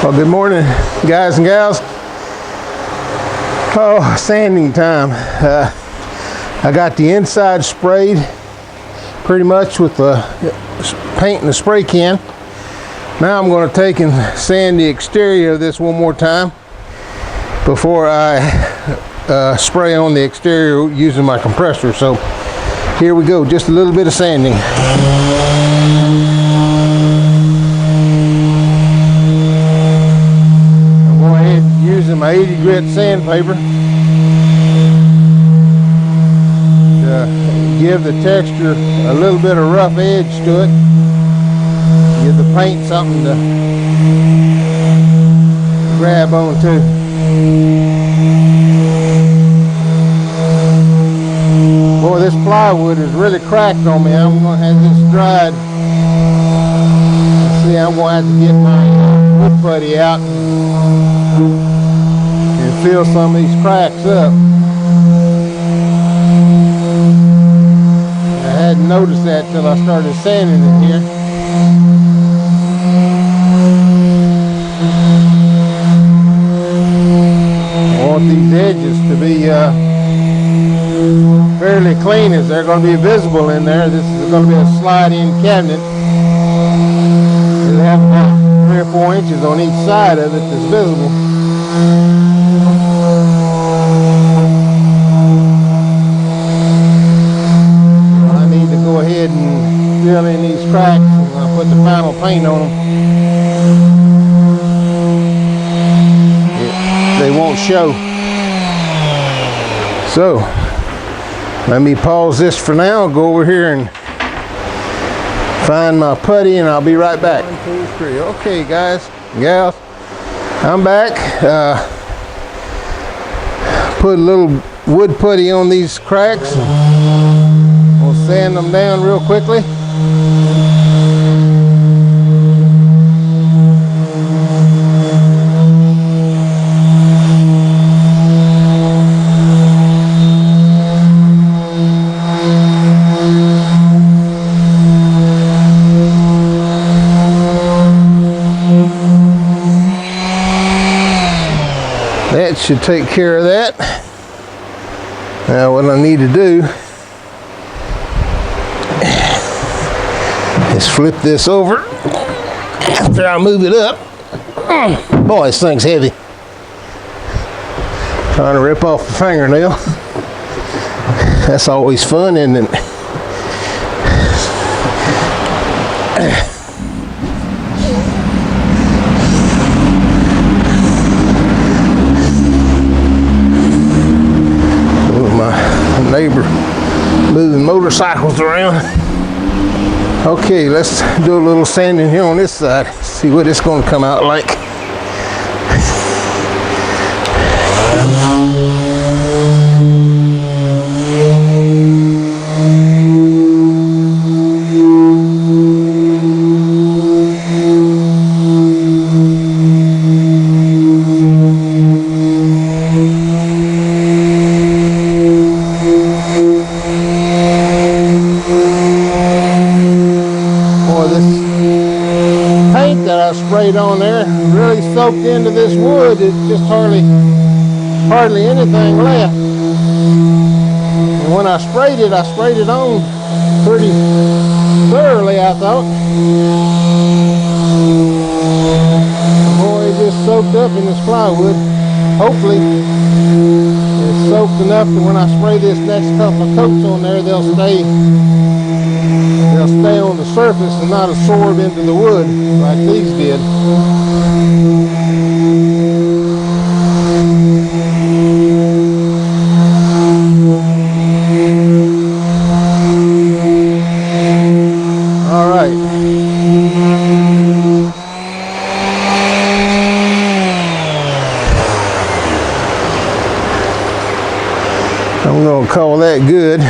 Well, good morning, guys and gals. Oh, sanding time. I got the inside sprayed pretty much with the paint in the spray can. Now I'm going to take and sand the exterior of this one more time before I spray on the exterior using my compressor. So here we go, just a little bit of sanding. Using my 80 grit sandpaper to give the texture a little bit of rough edge to it, give the paint something to grab onto. Boy, this plywood is really cracked on me. I'm going to have this dried. See, I'm going to have to get my wood putty out and fill some of these cracks up. I hadn't noticed that till I started sanding it here. I want these edges to be fairly clean as they're going to be visible in there. This is going to be a slide-in cabinet. It'll have about 3 or 4 inches on each side of it that's visible. I need to go ahead and fill in these cracks when I put the final paint on them. They won't show. So, let me pause this for now, go over here and find my putty, and I'll be right back. 1, 2, 3. Okay, guys, gals, I'm back. Put a little wood putty on these cracks. We'll sand them down real quickly. That should take care of that. Now what I need to do is flip this over after I move it up. Boy, this thing's heavy. Trying to rip off the fingernail. That's always fun, isn't it? Neighbor moving motorcycles around. Okay, let's do a little sanding here on this side. See what it's going to come out like. Sprayed on there, really soaked into this wood. It's just hardly anything left. And when I sprayed it on pretty thoroughly, I thought. Boy, it just soaked up in this plywood. Hopefully it's soaked enough that when I spray this next couple of coats on there, they'll stay on the surface and not absorb into the wood like these did. All right. I'm going to call that good.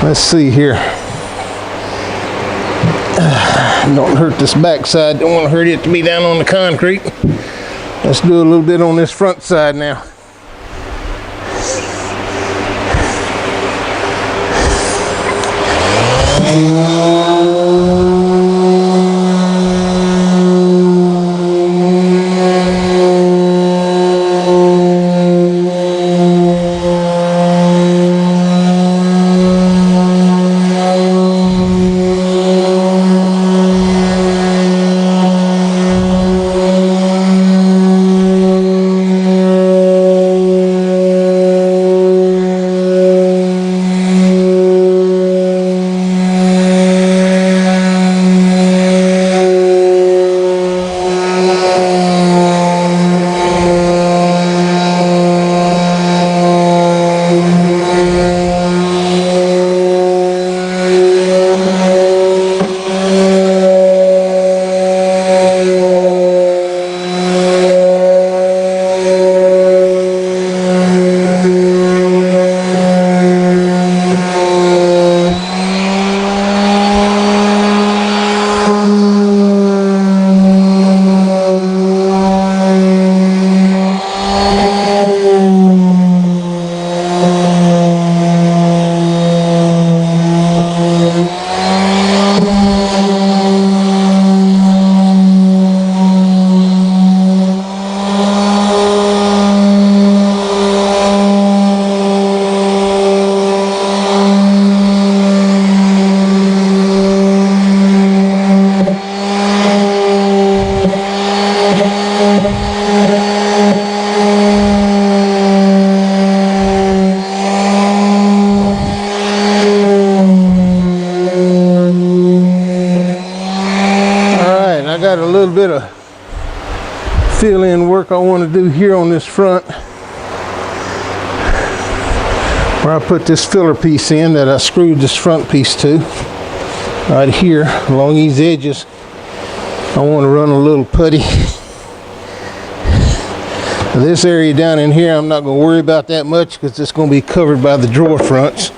Let's see here. Don't hurt this backside. Don't want to hurt it to be down on the concrete. Let's do a little bit on this front side now. Alright, I got a little bit of fill-in work I want to do here on this front, where I put this filler piece in that I screwed this front piece to. Right here along these edges I want to run a little putty. This area down in here I'm not going to worry about that much because it's going to be covered by the drawer fronts.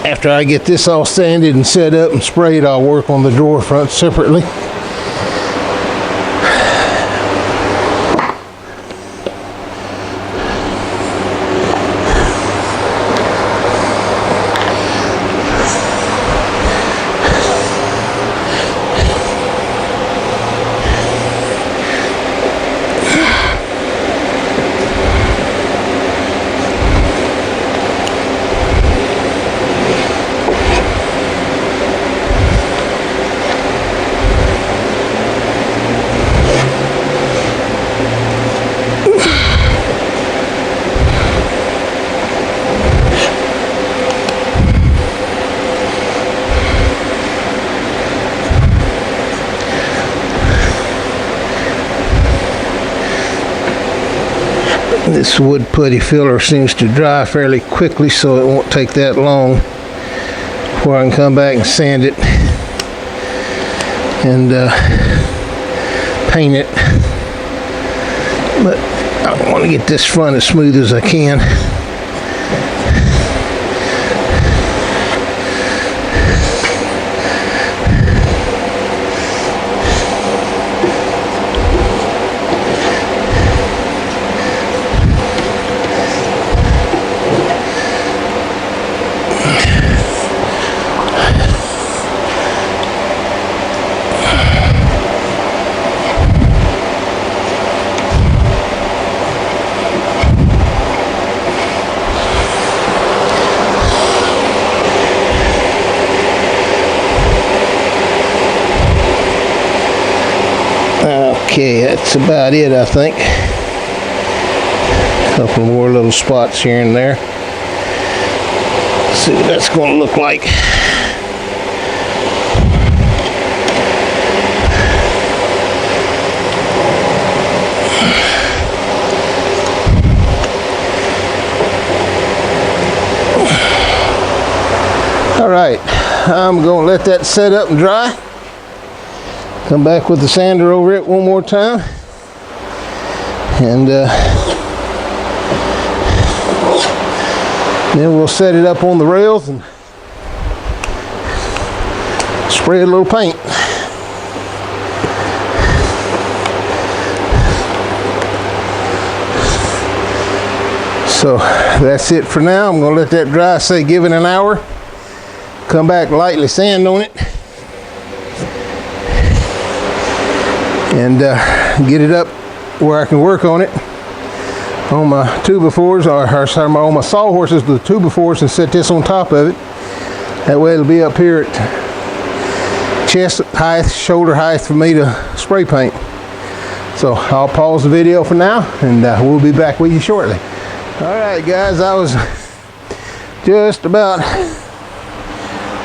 After I get this all sanded and set up and sprayed, I'll work on the drawer fronts separately. This wood putty filler seems to dry fairly quickly, so it won't take that long before I can come back and sand it and paint it. But I want to get this front as smooth as I can. Okay, that's about it, I think. A couple more little spots here and there. Let's see what that's going to look like. All right, I'm going to let that set up and dry. Come back with the sander over it one more time, and then we'll set it up on the rails and spray a little paint. So that's it for now. I'm going to let that dry, say give it an hour. Come back, lightly sand on it, and get it up where I can work on it on my 2x4s, or on my sawhorses with 2x4s, and set this on top of it. That way it'll be up here at chest height, shoulder height for me to spray paint. So I'll pause the video for now, and we'll be back with you shortly. Alright guys, I was just about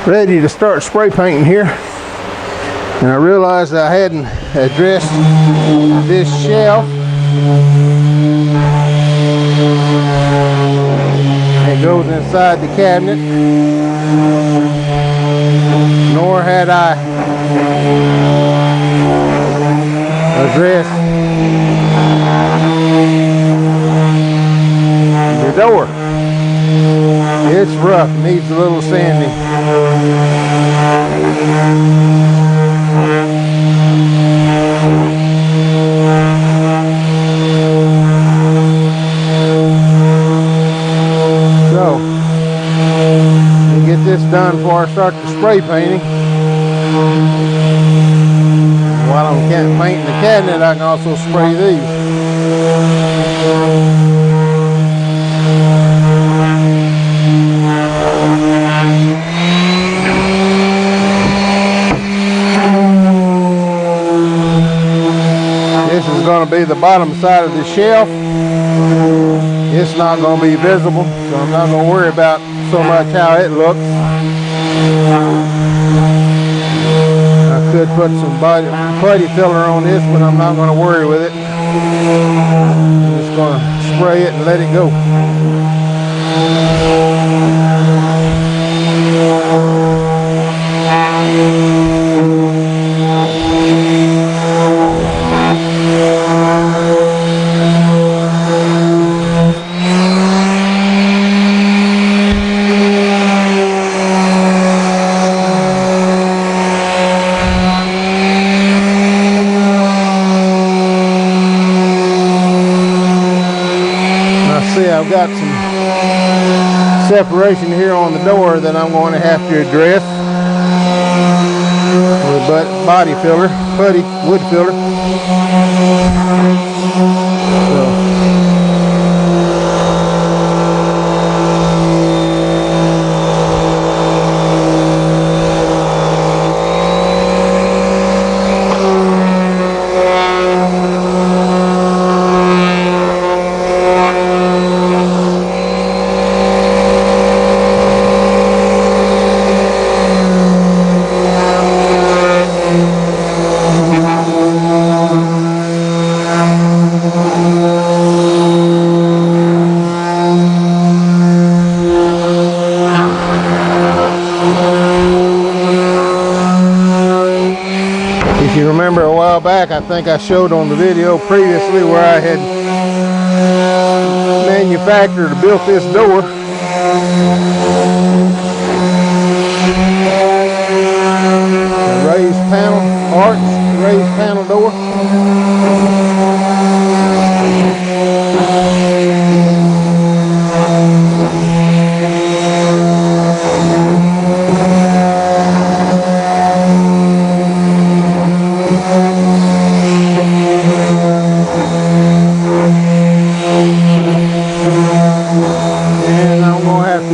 ready to start spray painting here, and I realized I hadn't addressed this shelf. It goes inside the cabinet, nor had I addressed the door. It's rough, needs a little sanding. So, to get this done before I start the spray painting, while I'm painting the cabinet, I can also spray these. This is going to be the bottom side of the shelf. It's not going to be visible, so I'm not going to worry about so much how it looks. I could put some putty filler on this, but I'm not going to worry with it. I'm just going to spray it and let it go. See, I've got some separation here on the door that I'm going to have to address with body filler, putty, wood filler. If you remember a while back, I think I showed on the video previously where I had manufactured or built this door. A raised panel, arch, raised panel door.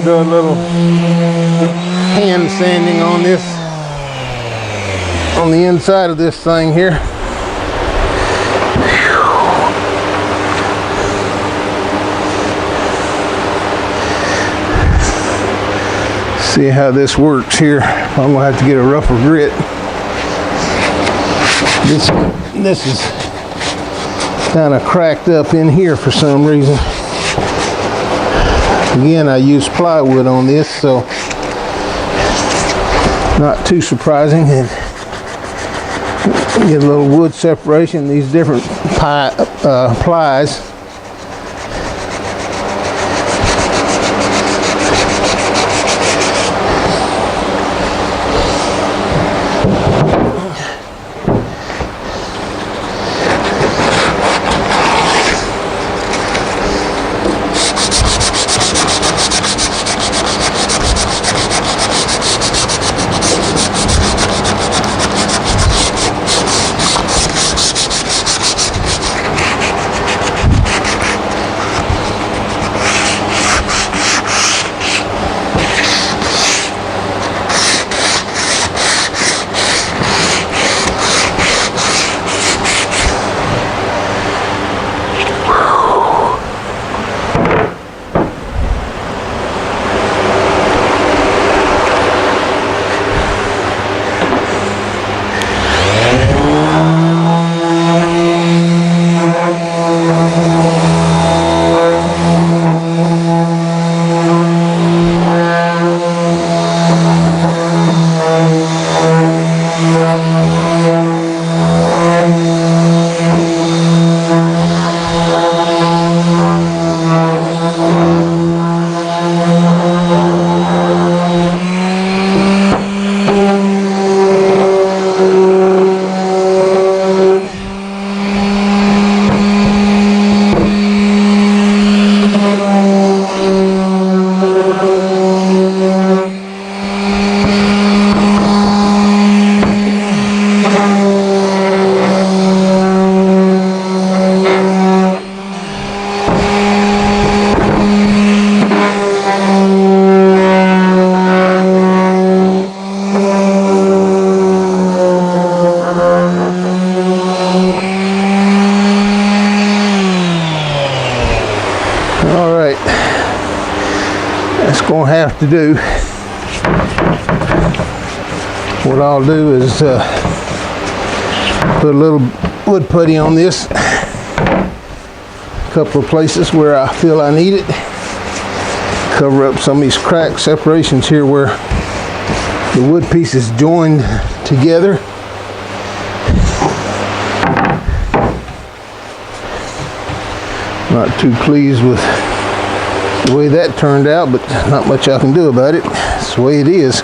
Do a little hand sanding on this, on the inside of this thing here. See how this works here. I'm gonna have to get a rougher grit. This is kind of cracked up in here for some reason. Again, I use plywood on this, so not too surprising. And get a little wood separation. These different plies. gonna have to do, what I'll do is put a little wood putty on this, a couple of places where I feel I need it, cover up some of these crack separations here where the wood pieces joined together. Not too pleased with the way that turned out, but not much I can do about it. It's the way it is.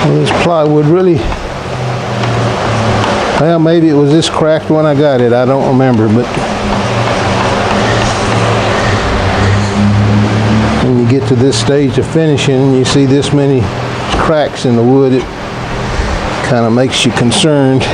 This plywood really, well, maybe it was this cracked when I got it, I don't remember, but when you get to this stage of finishing and you see this many cracks in the wood, it kind of makes you concerned.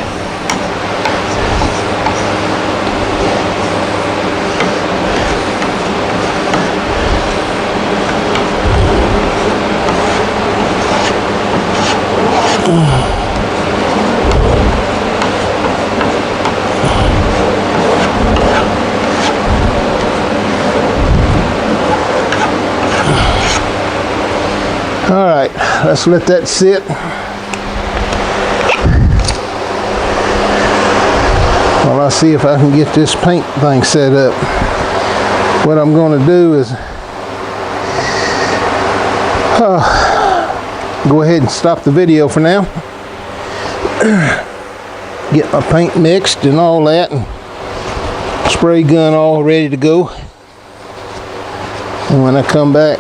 All right, let's let that sit. While I see if I can get this paint thing set up. What I'm going to do is go ahead and stop the video for now. Get my paint mixed and all that, and spray gun all ready to go. And when I come back,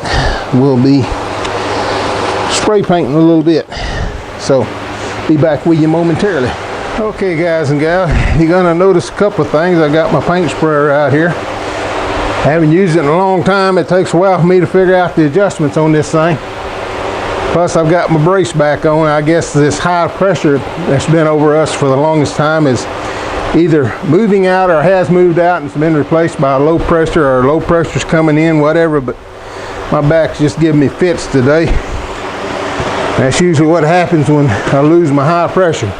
we'll be spray painting a little bit. So be back with you momentarily. Okay guys and gals, you're gonna notice a couple of things. I got my paint sprayer out here. I haven't used it in a long time. It takes a while for me to figure out the adjustments on this thing. Plus I've got my brace back on. I guess this high pressure that's been over us for the longest time is either moving out or has moved out and it's been replaced by low pressure, or low pressure's coming in, whatever, but my back's just giving me fits today. That's usually what happens when I lose my high pressure.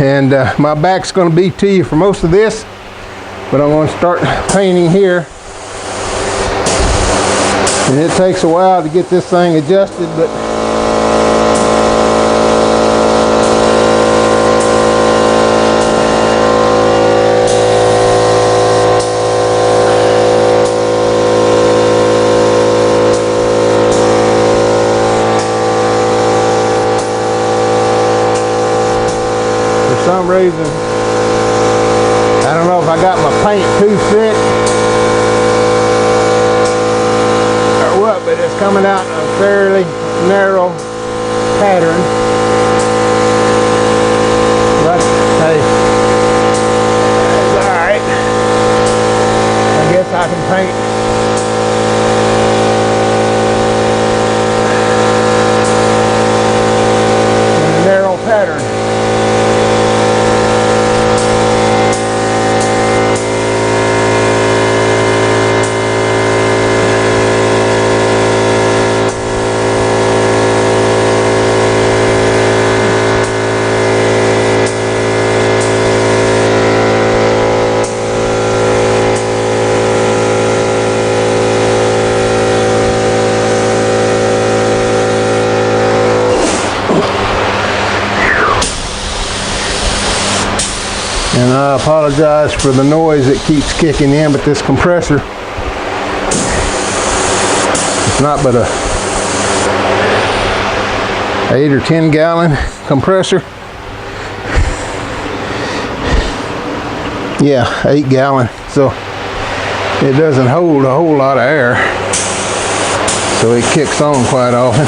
And my back's going to be to you for most of this, but I'm going to start painting here. And it takes a while to get this thing adjusted, but for some reason, I don't know if I got my paint too thick or what, but it's coming out in a fairly narrow pattern. But hey, it's alright. I guess I can paint And I apologize for the noise that keeps kicking in, but this compressor, it's not but a 8 or 10 gallon compressor. Yeah, 8 gallon. So it doesn't hold a whole lot of air. So it kicks on quite often.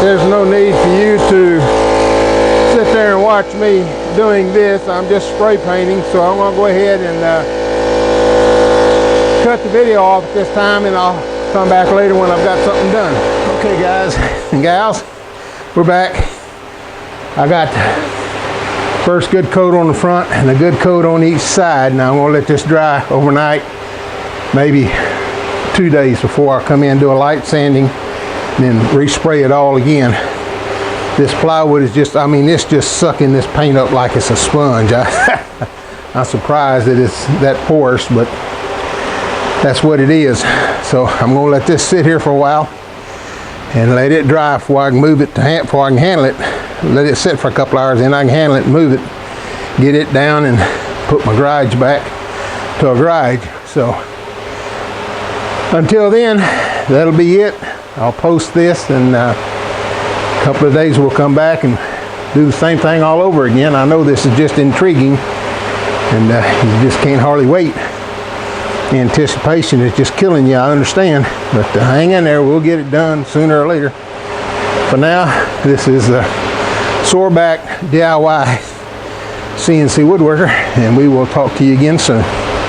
There's no need for you to sit there and watch me doing this. I'm just spray painting, so I'm going to go ahead and cut the video off at this time, and I'll come back later when I've got something done. Okay, guys and gals, we're back. I got the first good coat on the front and a good coat on each side. Now I'm going to let this dry overnight, maybe 2 days before I come in and do a light sanding. Then respray it all again. This plywood is just, I mean, it's just sucking this paint up like it's a sponge. I'm surprised that it's that porous, but that's what it is. So I'm gonna let this sit here for a while and let it dry before I can move it before I can handle it. Let it sit for a couple hours, then I can handle it and move it, get it down and put my garage back to a garage. So until then, that'll be it. I'll post this, and a couple of days we'll come back and do the same thing all over again. I know this is just intriguing, and you just can't hardly wait. Anticipation is just killing you, I understand, but hang in there, we'll get it done sooner or later. For now, this is the Soreback DIY CNC woodworker, and we will talk to you again soon.